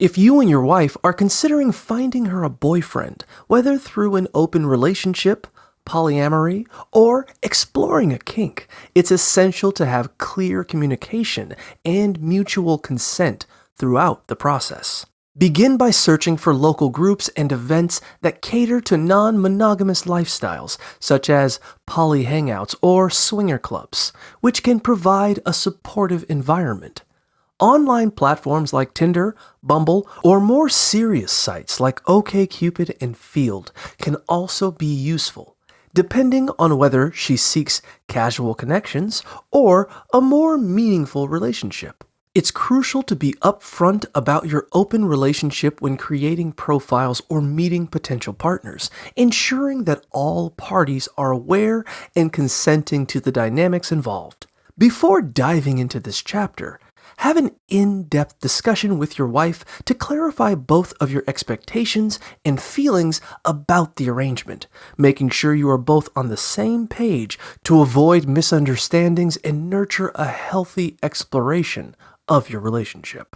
If you and your wife are considering finding her a boyfriend, whether through an open relationship, polyamory, or exploring a kink, it's essential to have clear communication and mutual consent throughout the process. Begin by searching for local groups and events that cater to non-monogamous lifestyles, such as poly hangouts or swinger clubs, which can provide a supportive environment. Online platforms like Tinder, Bumble, or more serious sites like OkCupid and Field can also be useful, depending on whether she seeks casual connections or a more meaningful relationship. It's crucial to be upfront about your open relationship when creating profiles or meeting potential partners, ensuring that all parties are aware and consenting to the dynamics involved. Before diving into this chapter, have an in-depth discussion with your wife to clarify both of your expectations and feelings about the arrangement, making sure you are both on the same page to avoid misunderstandings and nurture a healthy exploration of your relationship.